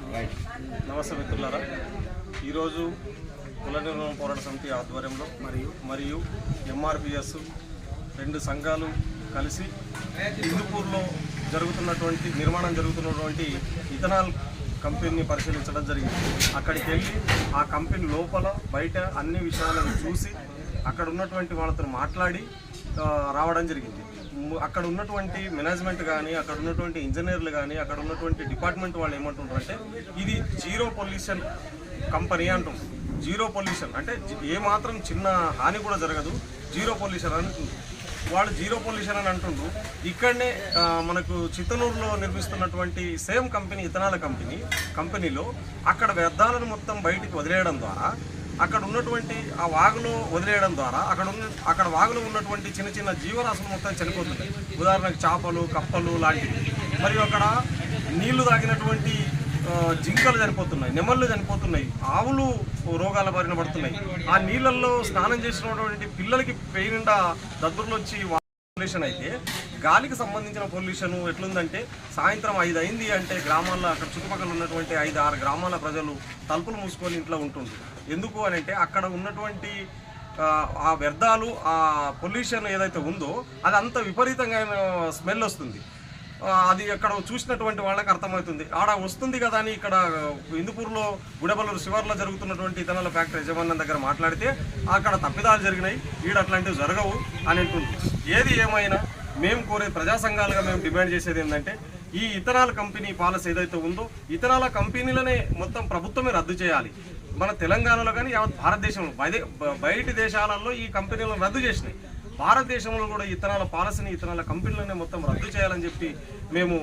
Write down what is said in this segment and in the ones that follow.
నమస్తే మిత్రులారా, ఈరోజు కుల నిర్మూలన పోరాట సమితి ఆధ్వర్యంలో మరియు ఎంఆర్పిఎస్ రెండు సంఘాలు కలిసి హిందూపూర్లో నిర్మాణం జరుగుతున్నటువంటి ఇథనాల్ కంపెనీని పరిశీలించడం జరిగింది. అక్కడికి వెళ్ళి ఆ కంపెనీ లోపల బయట అన్ని విషయాలను చూసి అక్కడ ఉన్నటువంటి వాళ్ళతో మాట్లాడి రావడం జరిగింది. అక్కడ ఉన్నటువంటి మేనేజ్మెంట్ కానీ, అక్కడ ఉన్నటువంటి ఇంజనీర్లు కానీ, అక్కడ ఉన్నటువంటి డిపార్ట్మెంట్ వాళ్ళు ఏమంటున్నారంటే ఇది జీరో పొల్యూషన్ కంపెనీ అంటుంది. జీరో పొల్యూషన్ అంటే ఏమాత్రం చిన్న హాని కూడా జరగదు, జీరో పొల్యూషన్ అంటుంది. వాళ్ళు జీరో పొల్యూషన్ అని అంటుండ్రు. ఇక్కడనే మనకు చిత్తనూరులో నిర్మిస్తున్నటువంటి సేమ్ కంపెనీ ఇథనాల్ కంపెనీలో అక్కడ వ్యర్థాలను మొత్తం బయటికి వదిలేయడం ద్వారా, అక్కడ ఉన్నటువంటి ఆ వాగులో వదిలేయడం ద్వారా అక్కడ వాగులో ఉన్నటువంటి చిన్న చిన్న జీవరాశులు మొత్తం చనిపోతున్నాయి. ఉదాహరణకు చేపలు, కప్పలు లాంటివి. మరియు అక్కడ నీళ్లు తాగినటువంటి జింకలు చనిపోతున్నాయి, నెమళ్ళు చనిపోతున్నాయి, ఆవులు రోగాల బారిన పడుతున్నాయి. ఆ నీళ్ళల్లో స్నానం చేసినటువంటి పిల్లలకి పెయినిండా దద్దుర్లు వచ్చి పొల్యూషన్ అయితే, గాలికి సంబంధించిన పొల్యూషన్ ఎట్లుందంటే సాయంత్రం 5 అయింది అంటే గ్రామాల్లో అక్కడ చుట్టుపక్కల ఉన్నటువంటి 5-6 గ్రామాల ప్రజలు తలుపులు మూసుకొని ఇంట్లో ఉంటుండ్రు. ఎందుకు అని అంటే అక్కడ ఉన్నటువంటి ఆ వ్యర్థాలు, ఆ పొల్యూషన్ ఏదైతే ఉందో అది అంత విపరీతంగా స్మెల్ వస్తుంది. అది అక్కడ చూసినటువంటి వాళ్ళకి అర్థమవుతుంది. ఆడ వస్తుంది కదా అని ఇక్కడ హిందూపూర్లో గుడెబల్లూరు శివర్లో జరుగుతున్నటువంటి ఇథనాల్ ఫ్యాక్టరీ యజమాని దగ్గర మాట్లాడితే అక్కడ తప్పిదాలు జరిగినాయి, ఈడ అట్లాంటివి జరగవు అని అంటుంది. ఏది ఏమైనా మేము కోరే ప్రజా సంఘాలుగా మేము డిమాండ్ చేసేది ఏంటంటే ఈ ఇథనాల్ కంపెనీ పాలసీ ఏదైతే ఉందో ఇథనాల్ కంపెనీలనే మొత్తం ప్రభుత్వమే రద్దు చేయాలి. మన తెలంగాణలో కానీ యావత్ భారతదేశంలో బయటి దేశాలలో ఈ కంపెనీలను రద్దు చేసినాయి. భారతదేశంలో కూడా ఇథనాల్ పాలసీని, ఇథనాల్ కంపెనీలనే మొత్తం రద్దు చేయాలని చెప్పి మేము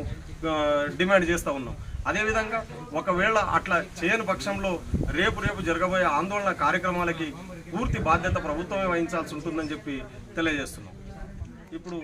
డిమాండ్ చేస్తూ ఉన్నాం. అదేవిధంగా ఒకవేళ అట్లా చేయని పక్షంలో రేపు జరగబోయే ఆందోళన కార్యక్రమాలకి పూర్తి బాధ్యత ప్రభుత్వమే వహించాల్సి ఉంటుందని చెప్పి తెలియజేస్తున్నాం. ఇప్పుడు